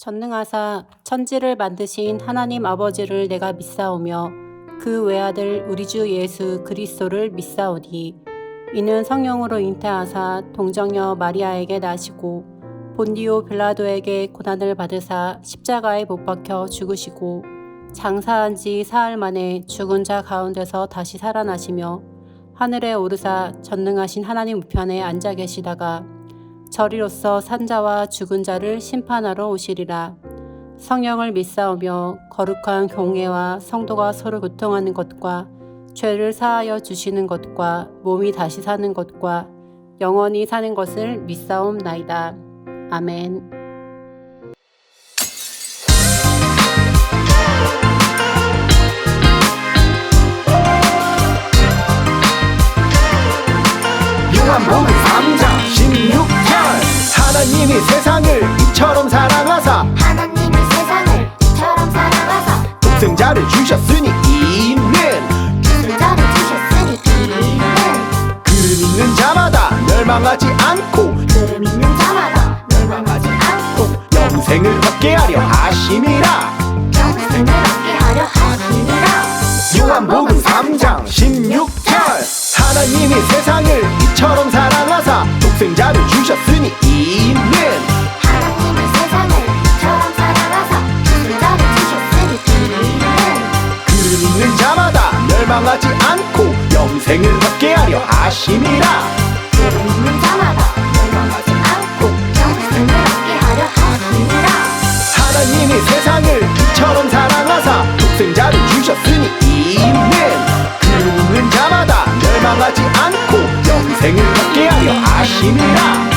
전능하사 천지를 만드신 하나님 아버지를 내가 믿사오며 그 외아들 우리 주 예수 그리스도를 믿사오니 이는 성령으로 잉태하사 동정녀 마리아에게 나시고 본디오 빌라도에게 고난을 받으사 십자가에 못 박혀 죽으시고 장사한 지 사흘 만에 죽은 자 가운데서 다시 살아나시며 하늘에 오르사 전능하신 하나님 우편에 앉아 계시다가 저리로서 산자와 죽은 자를 심판하러 오시리라. 성령을 믿사오며 거룩한 공예와 성도가 서로 교통하는 것과 죄를 사하여 주시는 것과 몸이 다시 사는 것과 영원히 사는 것을 믿사옵나이다. 아멘. 요한복음 3장 16절 하나님이 세상을 이처럼 사랑하사 독생자를 주셨으니 이는 그를 믿는 자마다 멸망하지 않고 영생을 얻게 하려 하심이라. 요한복음 3장 16절 하나님이 세상을 이처럼 사랑하사 독생자를 주셨으니 이는 그를 믿는 자마다 멸망하지 않고 영생을 얻게 하려 하심이라. 하나님이 세상을 이처럼 사랑하사 독생자를 주셨으니 이는 그를 믿는 자마다 멸망하지 않고 영생을 얻게 하려 하심이라.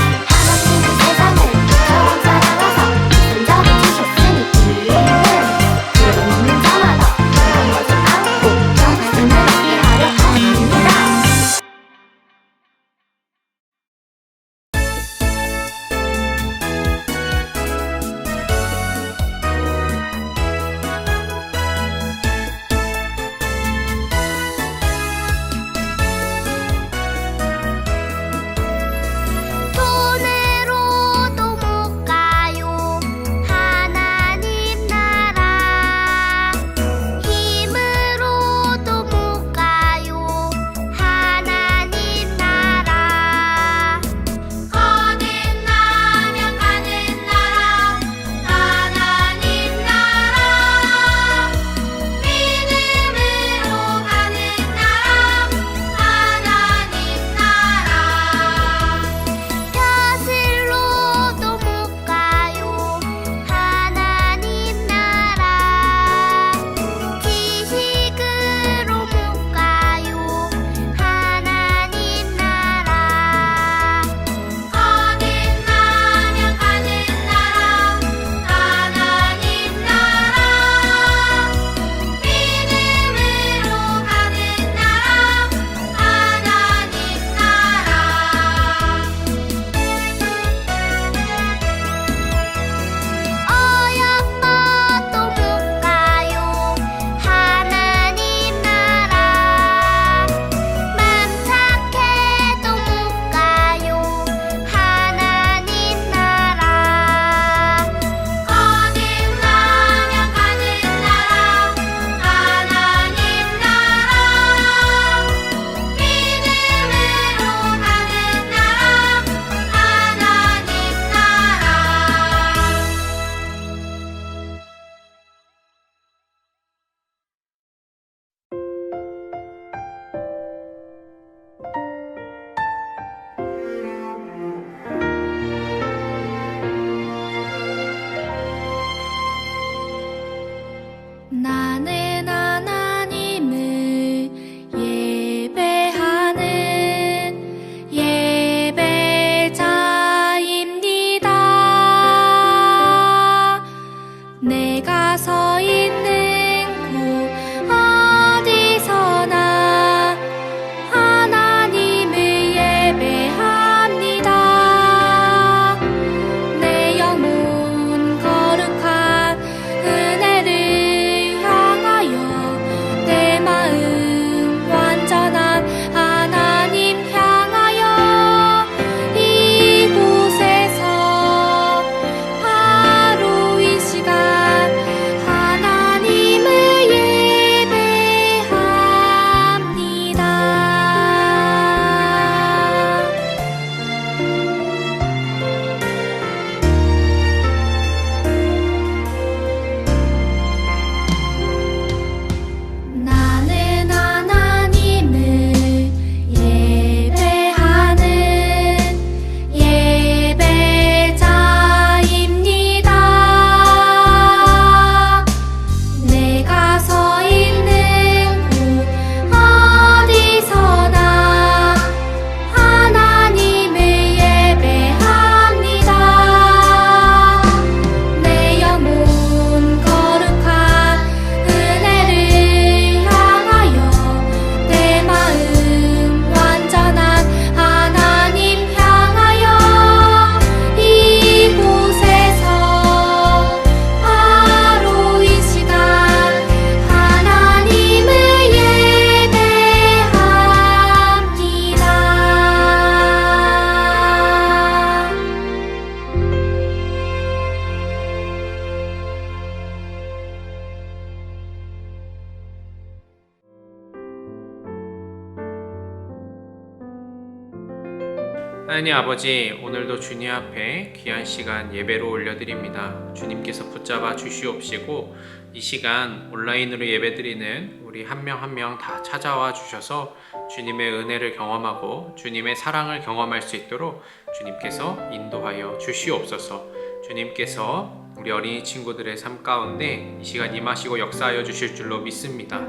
하나님 아버지, 오늘도 주님 앞에 귀한 시간 예배로 올려드립니다. 주님께서 붙잡아 주시옵시고 이 시간 온라인으로 예배드리는 우리 한 명 한 명 다 찾아와 주셔서 주님의 은혜를 경험하고 주님의 사랑을 경험할 수 있도록 주님께서 인도하여 주시옵소서. 주님께서 우리 어린이 친구들의 삶 가운데 이 시간 임하시고 역사하여 주실 줄로 믿습니다.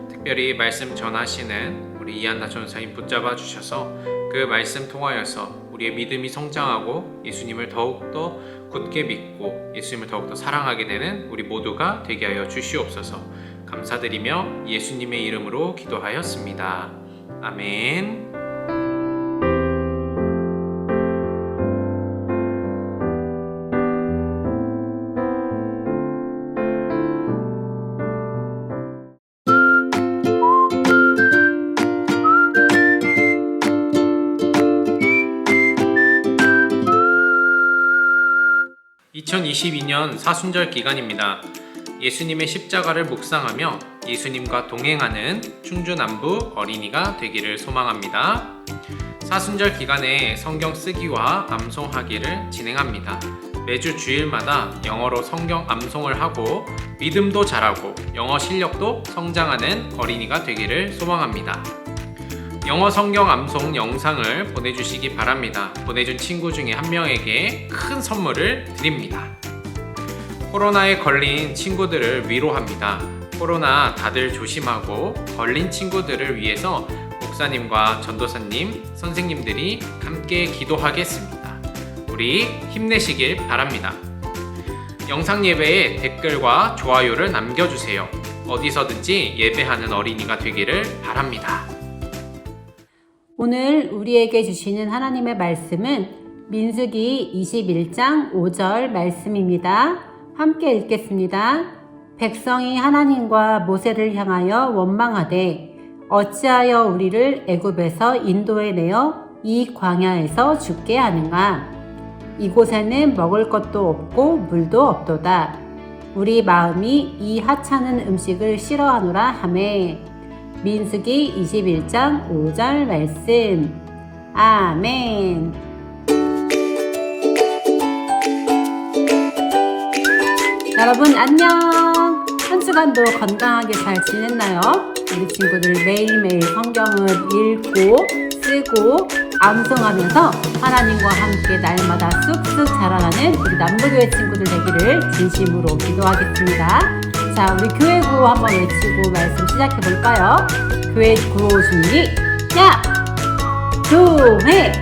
특별히 말씀 전하시는 우리 이한나 전사님 붙잡아 주셔서 그 말씀 통하여서 우리의 믿음이 성장하고 예수님을 더욱더 굳게 믿고 예수님을 더욱더 사랑하게 되는 우리 모두가 되게 하여 주시옵소서. 감사드리며 예수님의 이름으로 기도하였습니다. 아멘. (2022년) 사순절 기간입니다. 예수님의 십자가를 묵상하며 예수님과 동행하는 충주 남부 어린이가 되기를 소망합니다. 사순절 기간에 성경 쓰기와 암송하기를 진행합니다. 매주 주일마다 영어로 성경 암송을 하고 믿음도 자라고 영어 실력도 성장하는 어린이가 되기를 소망합니다. 영어 성경 암송 영상을 보내주시기 바랍니다. 보내준 친구 중에 한 명에게 큰 선물을 드립니다. 코로나에 걸린 친구들을 위로합니다. 코로나 다들 조심하고 걸린 친구들을 위해서 목사님과 전도사님, 선생님들이 함께 기도하겠습니다. 우리 힘내시길 바랍니다. 영상 예배에 댓글과 좋아요를 남겨주세요. 어디서든지 예배하는 어린이가 되기를 바랍니다. 오늘 우리에게 주시는 하나님의 말씀은 민수기 21장 5절 말씀입니다. 함께 읽겠습니다. 백성이 하나님과 모세를 향하여 원망하되 어찌하여 우리를 애굽에서 인도해 내어 이 광야에서 죽게 하는가? 이곳에는 먹을 것도 없고 물도 없도다. 우리 마음이 이 하찮은 음식을 싫어하노라 하매. 민수기 21장 5절 말씀. 아멘. 여러분 안녕. 한 주간도 건강하게 잘 지냈나요? 우리 친구들 매일매일 성경을 읽고 쓰고 암송하면서 하나님과 함께 날마다 쑥쑥 자라나는 우리 남부교회 친구들 되기를 진심으로 기도하겠습니다. 자, 우리 교회 구호 한번 외치고 말씀 시작해 볼까요? 교회 구호 준비. 야! 교회!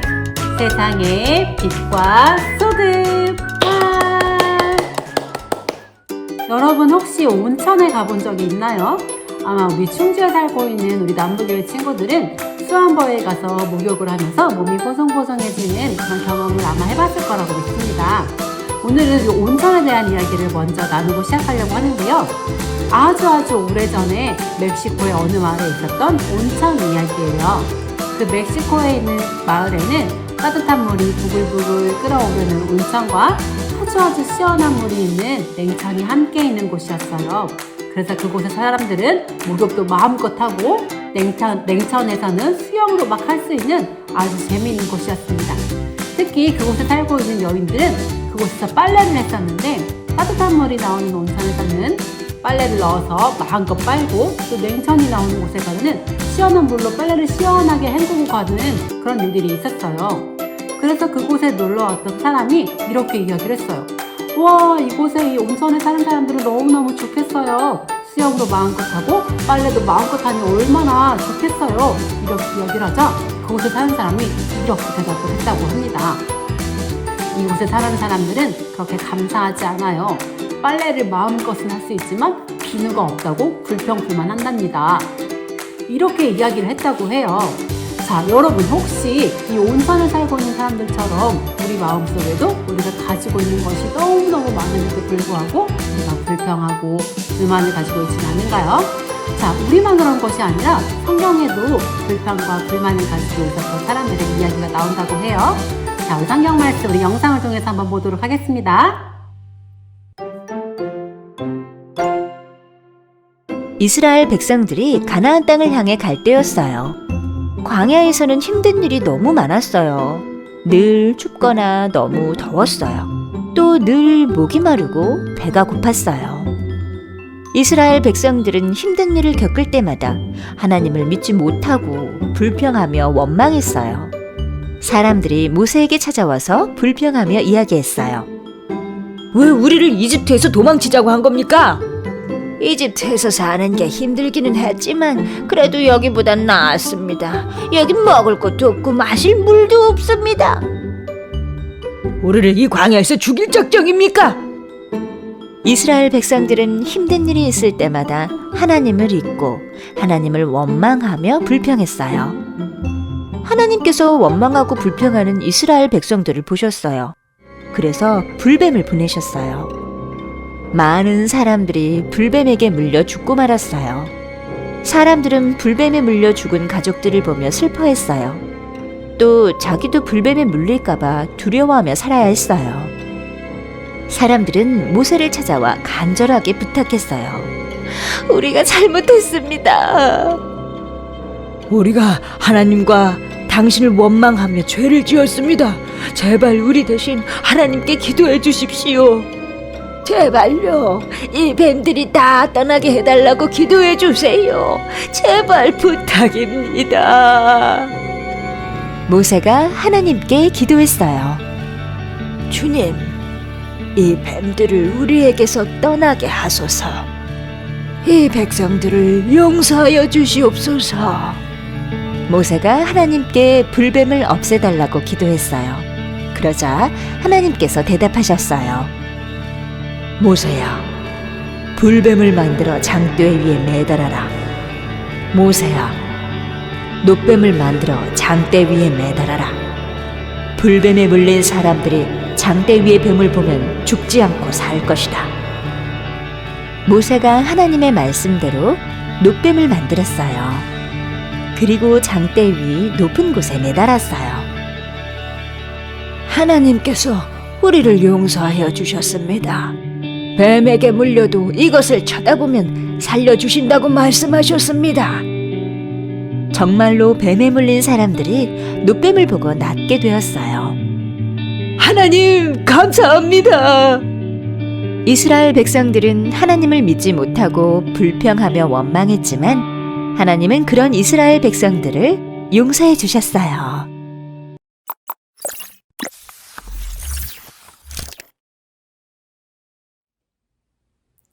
세상의 빛과 소금! 여러분 혹시 온천에 가본 적이 있나요? 아마 우리 충주에 살고 있는 우리 남부교회 친구들은 수안버에 가서 목욕을 하면서 몸이 보송보송해지는 그런 경험을 아마 해봤을 거라고 믿습니다. 오늘은 이 온천에 대한 이야기를 먼저 나누고 시작하려고 하는데요. 아주 오래전에 멕시코의 어느 마을에 있었던 온천 이야기예요. 그 멕시코에 있는 마을에는 따뜻한 물이 부글부글 끓어오르는 온천과 아주 시원한 물이 있는 냉천이 함께 있는 곳이었어요. 그래서 그곳의 사람들은 목욕도 마음껏 하고 냉천에서는 수영도 막 할 수 있는 아주 재미있는 곳이었습니다. 특히 그곳에 살고 있는 여인들은 그곳에서 빨래를 했었는데 따뜻한 물이 나오는 온천에서는 빨래를 넣어서 마음껏 빨고 또 냉천이 나오는 곳에서는 시원한 물로 빨래를 시원하게 헹구고 가는 그런 일들이 있었어요. 그래서 그곳에 놀러왔던 사람이 이렇게 이야기를 했어요. 와, 이곳에 이 온천에 사는 사람들은 너무너무 좋겠어요. 수영도 마음껏 하고 빨래도 마음껏 하니 얼마나 좋겠어요. 이렇게 이야기를 하자 그곳에 사는 사람이 이렇게 대답을 했다고 합니다. 이곳에 사는 사람들은 그렇게 감사하지 않아요. 빨래를 마음껏은 할 수 있지만 비누가 없다고 불평불만한답니다. 이렇게 이야기를 했다고 해요. 자, 여러분 혹시 이 온천에 살고 있는 사람들처럼 우리 마음속에도 우리가 가지고 있는 것이 너무너무 많은데도 불구하고 우리가 불평하고 불만을 가지고 있지는 않은가요? 자, 우리만 그런 것이 아니라 성경에도 불평과 불만을 가지고 있었던 사람들의 이야기가 나온다고 해요. 자, 우리 성경 말씀 우리 영상을 통해서 한번 보도록 하겠습니다. 이스라엘 백성들이 가나안 땅을 향해 갈 때였어요. 광야에서는 힘든 일이 너무 많았어요. 늘 춥거나 너무 더웠어요. 또 늘 목이 마르고 배가 고팠어요. 이스라엘 백성들은 힘든 일을 겪을 때마다 하나님을 믿지 못하고 불평하며 원망했어요. 사람들이 모세에게 찾아와서 불평하며 이야기했어요. 왜 우리를 이집트에서 도망치자고 한 겁니까? 이집트에서 사는 게 힘들기는 했지만 그래도 여기보단 나았습니다. 여긴 먹을 것도 없고 마실 물도 없습니다. 우리를 이 광야에서 죽일 작정입니까? 이스라엘 백성들은 힘든 일이 있을 때마다 하나님을 잊고 하나님을 원망하며 불평했어요. 하나님께서 원망하고 불평하는 이스라엘 백성들을 보셨어요. 그래서 불뱀을 보내셨어요. 많은 사람들이 불뱀에게 물려 죽고 말았어요. 사람들은 불뱀에 물려 죽은 가족들을 보며 슬퍼했어요. 또 자기도 불뱀에 물릴까봐 두려워하며 살아야 했어요. 사람들은 모세를 찾아와 간절하게 부탁했어요. 우리가 잘못했습니다. 우리가 하나님과 당신을 원망하며 죄를 지었습니다. 제발 우리 대신 하나님께 기도해 주십시오. 제발요. 이 뱀들이 다 떠나게 해달라고 기도해 주세요. 제발 부탁입니다. 모세가 하나님께 기도했어요. 주님, 이 뱀들을 우리에게서 떠나게 하소서. 이 백성들을 용서하여 주시옵소서. 모세가 하나님께 불뱀을 없애달라고 기도했어요. 그러자 하나님께서 대답하셨어요. 모세야, 불뱀을 만들어 장대 위에 매달아라. 모세야, 노뱀을 만들어 장대 위에 매달아라. 불뱀에 물린 사람들이 장대 위의 뱀을 보면 죽지 않고 살 것이다. 모세가 하나님의 말씀대로 노뱀을 만들었어요. 그리고 장대 위 높은 곳에 매달았어요. 하나님께서 우리를 용서하여 주셨습니다. 뱀에게 물려도 이것을 쳐다보면 살려주신다고 말씀하셨습니다. 정말로 뱀에 물린 사람들이 노뱀을 보고 낫게 되었어요. 하나님 감사합니다. 이스라엘 백성들은 하나님을 믿지 못하고 불평하며 원망했지만 하나님은 그런 이스라엘 백성들을 용서해 주셨어요.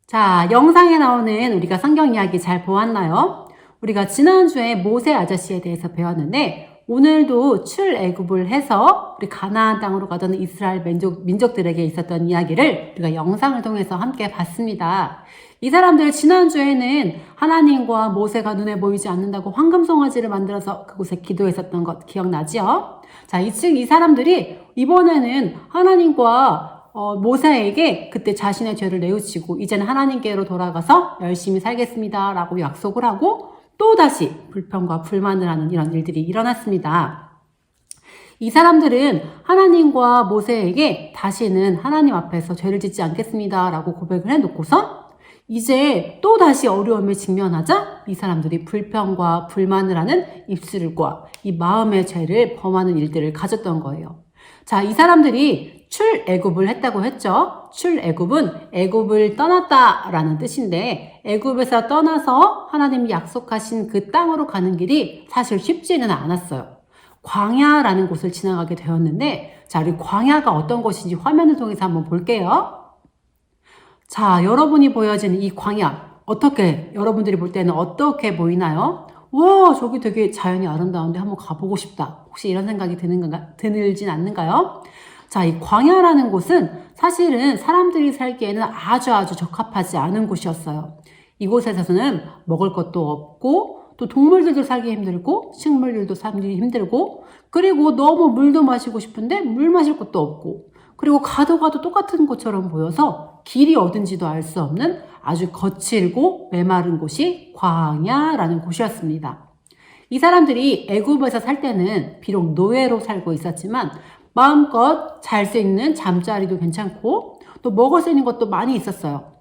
자, 영상에 나오는 우리가 성경 이야기 잘 보았나요? 우리가 지난주에 모세 아저씨에 대해서 배웠는데 오늘도 출애굽을 해서 우리 가나안 땅으로 가던 이스라엘 민족들에게 있었던 이야기를 우리가 영상을 통해서 함께 봤습니다. 이 사람들 지난주에는 하나님과 모세가 눈에 보이지 않는다고 황금송아지를 만들어서 그곳에 기도했었던 것 기억나지요? 자, 이 사람들이 이번에는 하나님과 모세에게 그때 자신의 죄를 뉘우치고 이제는 하나님께로 돌아가서 열심히 살겠습니다 라고 약속을 하고 또다시 불평과 불만을 하는 이런 일들이 일어났습니다. 이 사람들은 하나님과 모세에게 다시는 하나님 앞에서 죄를 짓지 않겠습니다 라고 고백을 해놓고서 이제 또다시 어려움에 직면하자 이 사람들이 불평과 불만을 하는 입술과 이 마음의 죄를 범하는 일들을 가졌던 거예요. 자, 이 사람들이 출애굽을 했다고 했죠. 출애굽은 애굽을 떠났다라는 뜻인데 애굽에서 떠나서 하나님이 약속하신 그 땅으로 가는 길이 사실 쉽지는 않았어요. 광야라는 곳을 지나가게 되었는데 자, 우리 광야가 어떤 곳인지 화면을 통해서 한번 볼게요. 자, 여러분이 보여지는 이 광야 어떻게 여러분들이 볼 때는 어떻게 보이나요? 와, 저기 되게 자연이 아름다운데 한번 가보고 싶다. 혹시 이런 생각이 들진 않는가요? 자, 이 광야라는 곳은 사실은 사람들이 살기에는 아주 적합하지 않은 곳이었어요. 이곳에서는 먹을 것도 없고 또 동물들도 살기 힘들고 식물들도 살기 힘들고 그리고 너무 물도 마시고 싶은데 물 마실 것도 없고 그리고 가도 똑같은 곳처럼 보여서 길이 어딘지도 알 수 없는 아주 거칠고 메마른 곳이 광야라는 곳이었습니다. 이 사람들이 애굽에서 살 때는 비록 노예로 살고 있었지만 마음껏 잘 수 있는 잠자리도 괜찮고 또 먹을 수 있는 것도 많이 있었어요.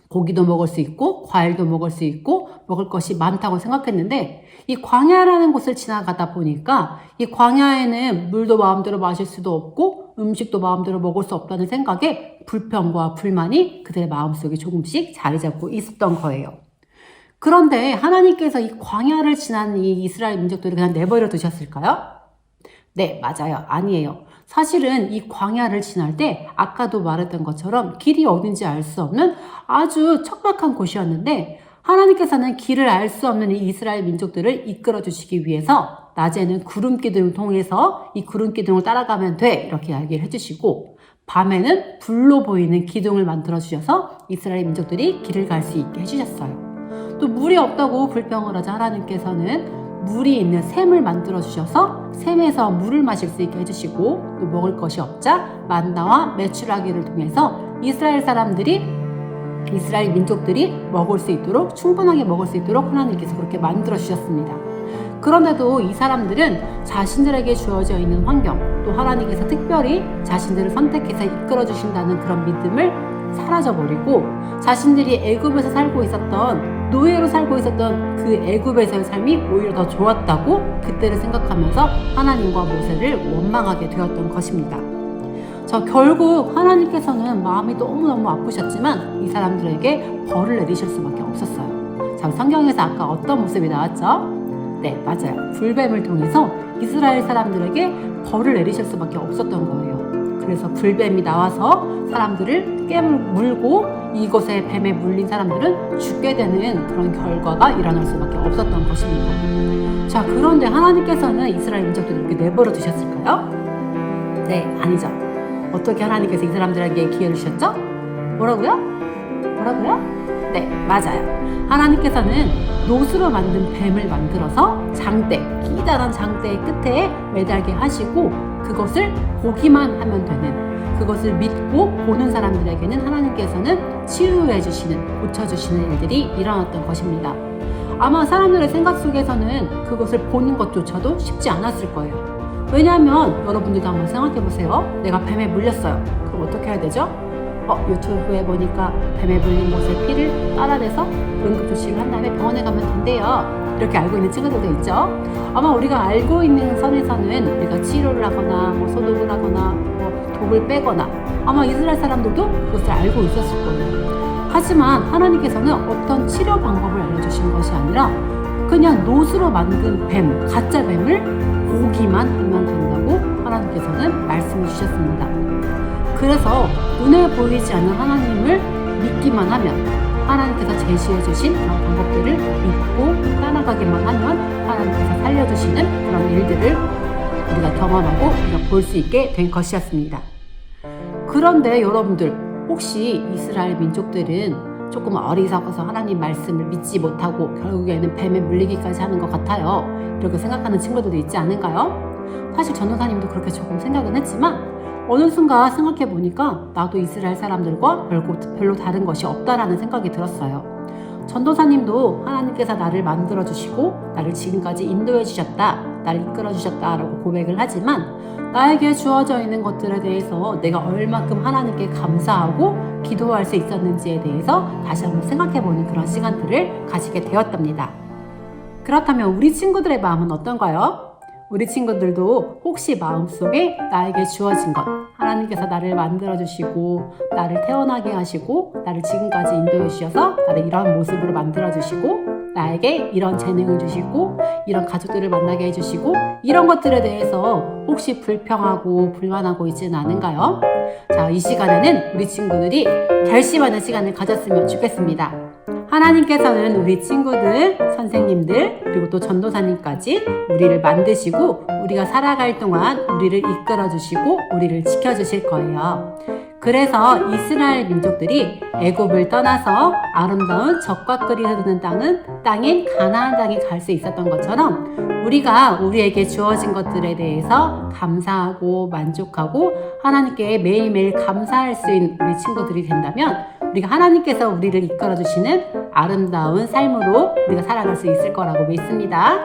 고기도 먹을 수 있고 과일도 먹을 수 있고 먹을 것이 많다고 생각했는데 이 광야라는 곳을 지나가다 보니까 이 광야에는 물도 마음대로 마실 수도 없고 음식도 마음대로 먹을 수 없다는 생각에 불평과 불만이 그들의 마음속에 조금씩 자리 잡고 있었던 거예요. 그런데 하나님께서 이 광야를 지난 이 이스라엘 민족들을 그냥 내버려 두셨을까요? 네, 맞아요. 아니에요. 사실은 이 광야를 지날 때 아까도 말했던 것처럼 길이 어딘지 알 수 없는 아주 척박한 곳이었는데 하나님께서는 길을 알 수 없는 이 이스라엘 민족들을 이끌어 주시기 위해서 낮에는 구름 기둥을 통해서 이 구름 기둥을 따라가면 돼 이렇게 이야기를 해주시고 밤에는 불로 보이는 기둥을 만들어 주셔서 이스라엘 민족들이 길을 갈 수 있게 해주셨어요. 또 물이 없다고 불평을 하자 하나님께서는 물이 있는 샘을 만들어 주셔서 샘에서 물을 마실 수 있게 해주시고 또 먹을 것이 없자 만나와 메추라기를 통해서 이스라엘 민족들이 먹을 수 있도록 충분하게 먹을 수 있도록 하나님께서 그렇게 만들어 주셨습니다. 그런데도 이 사람들은 자신들에게 주어져 있는 환경 또 하나님께서 특별히 자신들을 선택해서 이끌어 주신다는 그런 믿음을 사라져버리고 자신들이 애굽에서 살고 있었던 노예로 살고 있었던 그 애굽에서의 삶이 오히려 더 좋았다고 그때를 생각하면서 하나님과 모세를 원망하게 되었던 것입니다. 결국 하나님께서는 마음이 너무너무 아프셨지만 이 사람들에게 벌을 내리실 수밖에 없었어요. 성경에서 아까 어떤 모습이 나왔죠? 네, 맞아요. 불뱀을 통해서 이스라엘 사람들에게 벌을 내리실 수밖에 없었던 거예요. 그래서 불뱀이 나와서 사람들을 깨물고 이곳에 뱀에 물린 사람들은 죽게 되는 그런 결과가 일어날 수밖에 없었던 것입니다. 그런데 하나님께서는 이스라엘 민족들을 이렇게 내버려 두셨을까요? 네, 아니죠. 어떻게 하나님께서 이 사람들에게 기회를 주셨죠? 뭐라고요? 네, 맞아요. 하나님께서는 노수로 만든 뱀을 만들어서 기다란 장대의 끝에 매달게 하시고 그것을 보기만 하면 되는 그것을 믿고 보는 사람들에게는 하나님께서는 치유해 주시는 고쳐주시는 일들이 일어났던 것입니다. 아마 사람들의 생각 속에서는 그것을 보는 것조차도 쉽지 않았을 거예요. 왜냐하면 여러분들도 한번 생각해 보세요. 내가 뱀에 물렸어요. 그럼 어떻게 해야 되죠? 유튜브에 보니까 뱀에 물린 곳에 피를 빨아내서 응급조치를 한 다음에 병원에 가면 된대요. 이렇게 알고 있는 친구들도 있죠. 아마 우리가 알고 있는 선에서는 우리가 치료를 하거나 소독을 하거나 독을 빼거나 아마 이스라엘 사람들도 그것을 알고 있었을 거예요. 하지만 하나님께서는 어떤 치료 방법을 알려주신 것이 아니라 그냥 노수로 만든 뱀, 가짜 뱀을 보기만 하면 된다고 하나님께서는 말씀해 주셨습니다. 그래서 눈에 보이지 않는 하나님을 믿기만 하면 하나님께서 제시해 주신 그런 방법들을 믿고 따라가기만 하면 하나님께서 살려주시는 그런 일들을 우리가 경험하고 우리가 볼 수 있게 된 것이었습니다. 그런데 여러분들 혹시 이스라엘 민족들은 조금 어리석어서 하나님 말씀을 믿지 못하고 결국에는 뱀에 물리기까지 하는 것 같아요. 이렇게 생각하는 친구들도 있지 않은가요? 사실 전도사님도 그렇게 조금 생각은 했지만 어느 순간 생각해 보니까 나도 이스라엘 사람들과 별로 다른 것이 없다라는 생각이 들었어요. 전도사님도 하나님께서 나를 만들어 주시고 나를 지금까지 인도해 주셨다, 나를 이끌어 주셨다라고 고백을 하지만 나에게 주어져 있는 것들에 대해서 내가 얼마큼 하나님께 감사하고 기도할 수 있었는지에 대해서 다시 한번 생각해 보는 그런 시간들을 가지게 되었답니다. 그렇다면 우리 친구들의 마음은 어떤가요? 우리 친구들도 혹시 마음속에 나에게 주어진 것, 하나님께서 나를 만들어주시고 나를 태어나게 하시고 나를 지금까지 인도해 주셔서 나를 이런 모습으로 만들어주시고 나에게 이런 재능을 주시고 이런 가족들을 만나게 해주시고 이런 것들에 대해서 혹시 불평하고 불만하고 있지는 않은가요? 이 시간에는 우리 친구들이 결심하는 시간을 가졌으면 좋겠습니다. 하나님께서는 우리 친구들, 선생님들, 그리고 또 전도사님까지 우리를 만드시고 우리가 살아갈 동안 우리를 이끌어주시고 우리를 지켜주실 거예요. 그래서 이스라엘 민족들이 애굽을 떠나서 아름다운 젖과 꿀이 흐르는 땅인 가나안 땅에 갈 수 있었던 것처럼 우리가 우리에게 주어진 것들에 대해서 감사하고 만족하고 하나님께 매일매일 감사할 수 있는 우리 친구들이 된다면 우리가 하나님께서 우리를 이끌어주시는 아름다운 삶으로 우리가 살아갈 수 있을 거라고 믿습니다.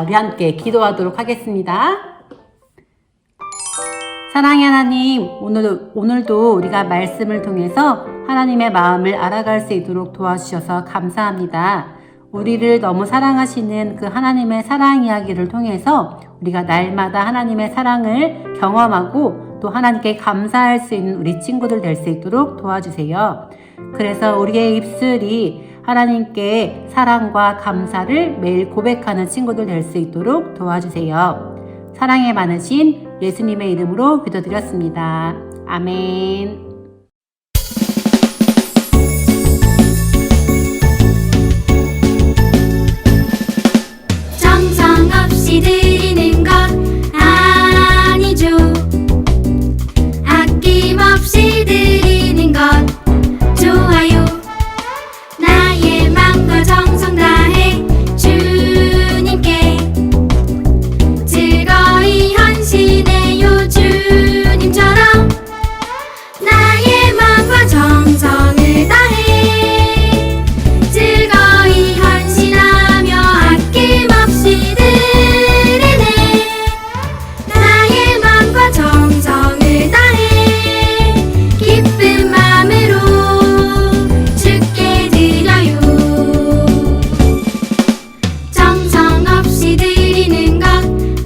우리 함께 기도하도록 하겠습니다. 사랑의 하나님, 오늘도 우리가 말씀을 통해서 하나님의 마음을 알아갈 수 있도록 도와주셔서 감사합니다. 우리를 너무 사랑하시는 그 하나님의 사랑 이야기를 통해서 우리가 날마다 하나님의 사랑을 경험하고 또 하나님께 감사할 수 있는 우리 친구들 될 수 있도록 도와주세요. 그래서 우리의 입술이 하나님께 사랑과 감사를 매일 고백하는 친구들 될 수 있도록 도와주세요. 사랑에 많으신 예수님의 이름으로 기도드렸습니다. 아멘. 정성 없이 드리는 것 아니죠. 아낌없이 드리는 것 좋아요. 나의 맘과 정성 다해 주님께 즐거이 헌신해요. 주님처럼 나의 맘과 정성을 다해 즐거이 헌신하며 아낌없이 드리네. 나의 맘과 정성을 다해 기쁜 마음으로 주께 드려요. 정성 없이 드리는 것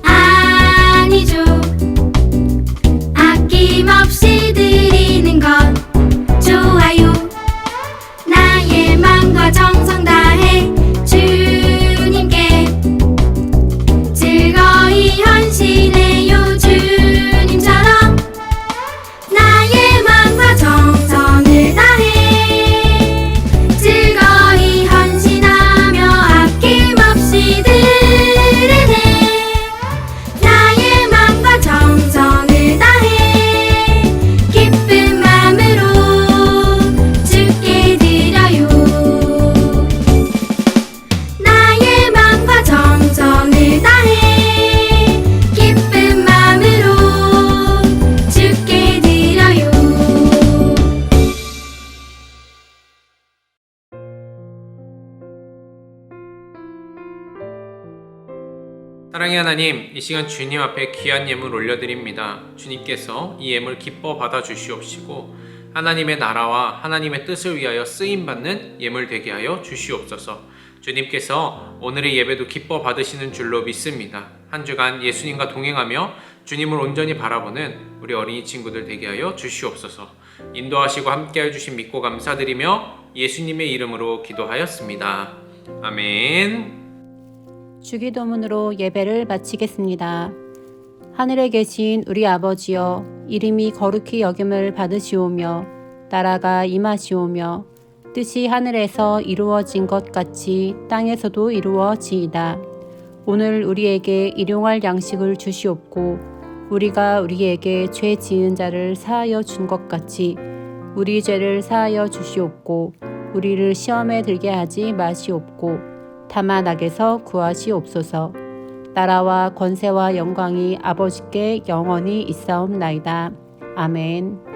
아니죠. 아낌없이 드리는 것 좋아요. 나의 맘과 정성 다해 주님께 즐거이 헌신해요. 주님처럼 나의 맘과 정성을 다해 즐거이 헌신하며 아낌없이 드리네. 나의 맘과 정성을 다해 기쁜 마음으로 주께 드려요. 나의 맘과 정성을 다해 기쁜 마음으로 주께 드려요. 사랑의 하나님, 이 시간 주님 앞에 귀한 예물 올려드립니다. 주님께서 이 예물 기뻐 받아 주시옵시고 하나님의 나라와 하나님의 뜻을 위하여 쓰임받는 예물 되게 하여 주시옵소서. 주님께서 오늘의 예배도 기뻐 받으시는 줄로 믿습니다. 한 주간 예수님과 동행하며 주님을 온전히 바라보는 우리 어린이 친구들 되게 하여 주시옵소서. 인도하시고 함께해 주신 믿고 감사드리며 예수님의 이름으로 기도하였습니다. 아멘. 주기도문으로 예배를 마치겠습니다. 하늘에 계신 우리 아버지여, 이름이 거룩히 여김을 받으시오며 나라가 임하시오며 뜻이 하늘에서 이루어진 것 같이 땅에서도 이루어지이다. 오늘 우리에게 일용할 양식을 주시옵고 우리가 우리에게 죄 지은 자를 사하여 준 것 같이 우리 죄를 사하여 주시옵고 우리를 시험에 들게 하지 마시옵고 다만 악에서 구하시옵소서. 나라와 권세와 영광이 아버지께 영원히 있사옵나이다. 아멘.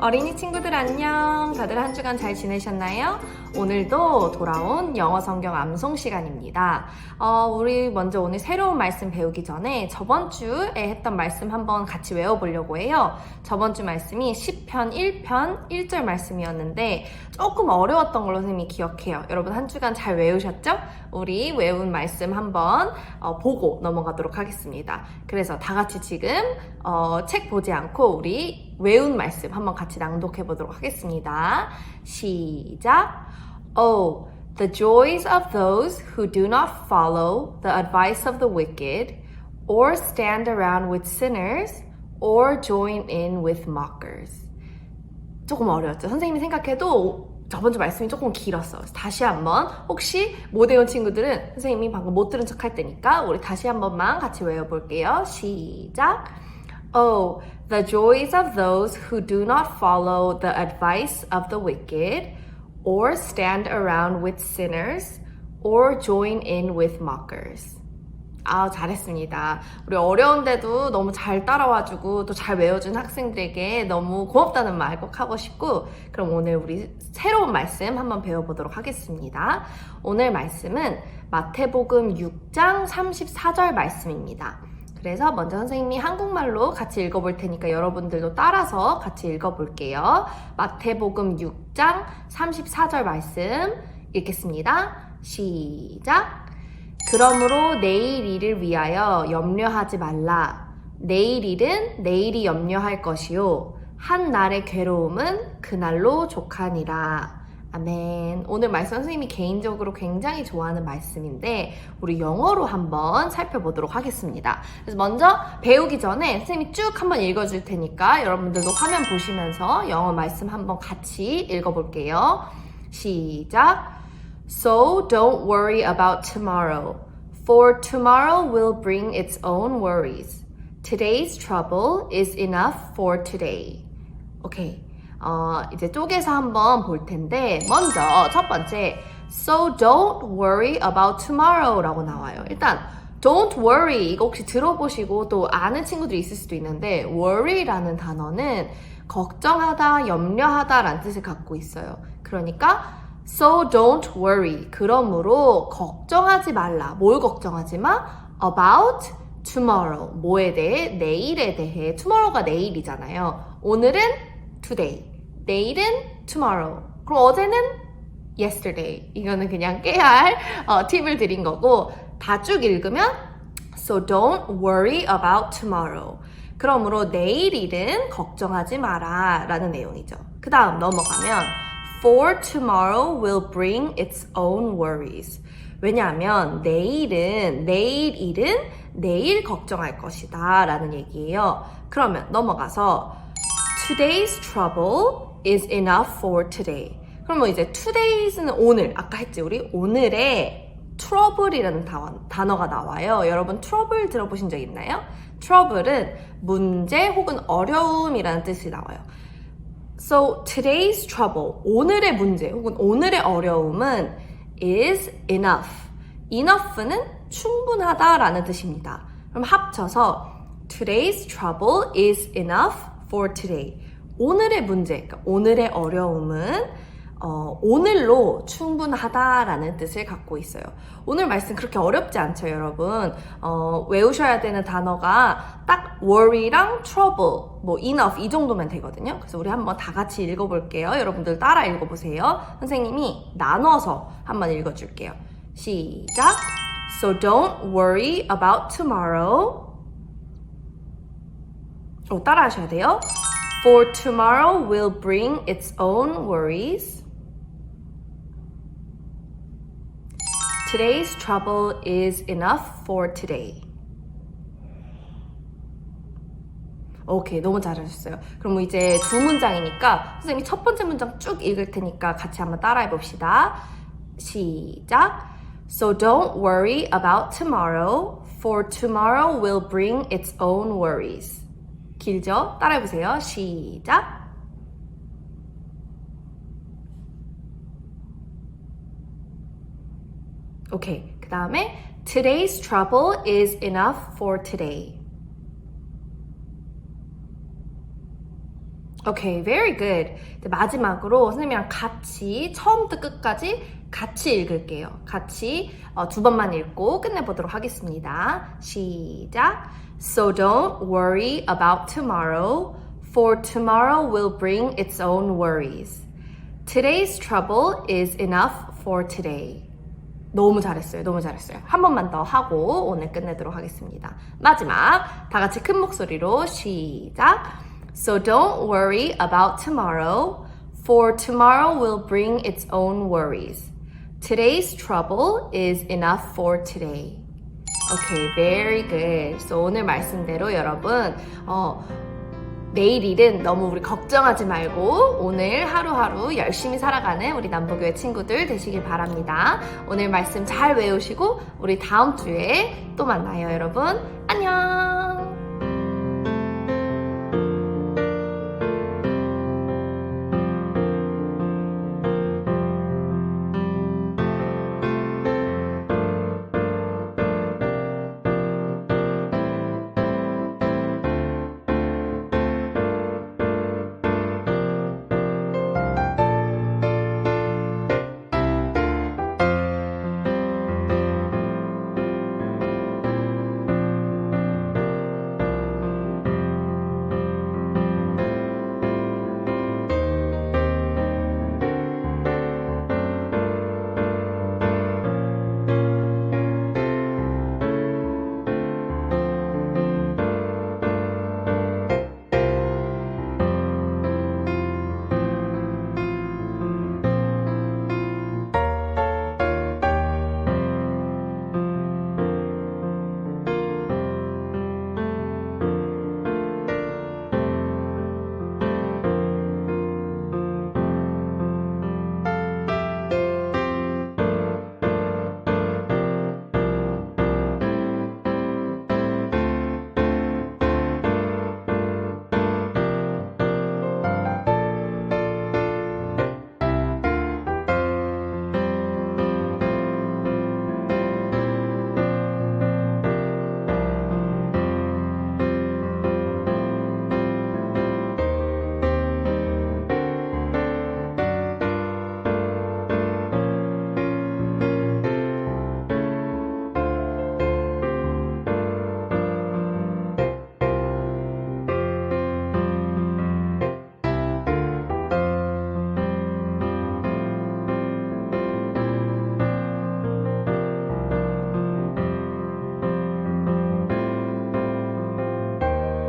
어린이 친구들 안녕. 다들 한 주간 잘 지내셨나요? 오늘도 돌아온 영어 성경 암송 시간입니다. 우리 먼저 오늘 새로운 말씀 배우기 전에 저번 주에 했던 말씀 한번 같이 외워보려고 해요. 저번 주 말씀이 시편 1편 1절 말씀이었는데 조금 어려웠던 걸로 선생님이 기억해요. 여러분 한 주간 잘 외우셨죠? 우리 외운 말씀 한번 보고 넘어가도록 하겠습니다. 그래서 다 같이 지금 책 보지 않고 우리 외운 말씀 한번 같이 낭독해 보도록 하겠습니다. 시작! Oh, the joys of those who do not follow the advice of the wicked, or stand around with sinners, or join in with mockers. 조금 어려웠죠? 선생님이 생각해도 저번 주 말씀이 조금 길었어. 다시 한번 혹시 못 외운 친구들은 선생님이 방금 못 들은 척 할 테니까 우리 다시 한 번만 같이 외워볼게요. 시작! Oh, the joys of those who do not follow the advice of the wicked, or stand around with sinners, or join in with mockers. 잘했습니다. 우리 어려운데도 너무 잘 따라와주고 또 잘 외워준 학생들에게 너무 고맙다는 말 꼭 하고 싶고, 그럼 오늘 우리 새로운 말씀 한번 배워보도록 하겠습니다. 오늘 말씀은 마태복음 6장 34절 말씀입니다. 그래서 먼저 선생님이 한국말로 같이 읽어볼 테니까 여러분들도 따라서 같이 읽어볼게요. 마태복음 6장 34절 말씀 읽겠습니다. 시작! 그러므로 내일 일을 위하여 염려하지 말라. 내일 일은 내일이 염려할 것이요 한 날의 괴로움은 그날로 족하니라. 아멘. 오늘 말씀 선생님이 개인적으로 굉장히 좋아하는 말씀인데 우리 영어로 한번 살펴보도록 하겠습니다. 그래서 먼저 배우기 전에 선생님이 쭉 한번 읽어줄 테니까 여러분들도 화면 보시면서 영어 말씀 한번 같이 읽어볼게요. 시작! So don't worry about tomorrow, for tomorrow will bring its own worries. Today's trouble is enough for today. 오케이. 이제 쪼개서 한번 볼 텐데 먼저 첫 번째 So don't worry about tomorrow 라고 나와요. 일단 don't worry 이거 혹시 들어보시고 또 아는 친구들이 있을 수도 있는데 worry라는 단어는 걱정하다, 염려하다 라는 뜻을 갖고 있어요. 그러니까 So don't worry. 그러므로 걱정하지 말라. 뭘 걱정하지 마? About tomorrow. 뭐에 대해? 내일에 대해. tomorrow가 내일이잖아요. 오늘은 today. 내일은 tomorrow. 그럼 어제는 yesterday. 이거는 그냥 깨알 팁을 드린 거고 다 쭉 읽으면 So don't worry about tomorrow. 그러므로 내일 일은 걱정하지 마라 라는 내용이죠. 그 다음 넘어가면 For tomorrow will bring its own worries. 왜냐하면 내일 일은 내일 걱정할 것이다 라는 얘기예요. 그러면 넘어가서 Today's trouble is enough for today. 그러면 이제 today's 오늘, 아까 했지 우리? 오늘의 trouble이라는 단어가 나와요. 여러분 trouble 들어보신 적 있나요? trouble은 문제 혹은 어려움이라는 뜻이 나와요. So today's trouble, 오늘의 문제 혹은 오늘의 어려움은 is enough. enough는 충분하다라는 뜻입니다. 그럼 합쳐서 today's trouble is enough for today. 오늘의 문제, 그러니까 오늘의 어려움은 오늘로 충분하다라는 뜻을 갖고 있어요. 오늘 말씀 그렇게 어렵지 않죠, 여러분? 외우셔야 되는 단어가 딱 worry랑 trouble, 뭐 enough 이 정도면 되거든요. 그래서 우리 한번 다 같이 읽어볼게요. 여러분들 따라 읽어보세요. 선생님이 나눠서 한번 읽어줄게요. 시작! So don't worry about tomorrow. 따라 하셔야 돼요. For tomorrow will bring its own worries. Today's trouble is enough for today. 오케이, 너무 잘하셨어요. 그럼 이제 두 문장이니까 선생님이 첫 번째 문장 쭉 읽을 테니까 같이 한번 따라해 봅시다. 시작! So don't worry about tomorrow, for tomorrow will bring its own worries. 길죠? 따라해 보세요. 시작! 오케이. 그 다음에 Today's trouble is enough for today. 오케이, very good. 마지막으로 선생님이랑 같이 처음부터 끝까지 같이 읽을게요. 같이 두 번만 읽고 끝내보도록 하겠습니다. 시작! So don't worry about tomorrow, for tomorrow will bring its own worries. Today's trouble is enough for today. 너무 잘했어요. 너무 잘했어요. 한 번만 더 하고 오늘 끝내도록 하겠습니다. 마지막 다 같이 큰 목소리로 시작! So don't worry about tomorrow, for tomorrow will bring its own worries. Today's trouble is enough for today. Okay, very good. So 오늘 말씀대로 여러분 내일 일은 너무 우리 걱정하지 말고 오늘 하루하루 열심히 살아가는 우리 남부교회 친구들 되시길 바랍니다. 오늘 말씀 잘 외우시고 우리 다음 주에 또 만나요, 여러분. 안녕!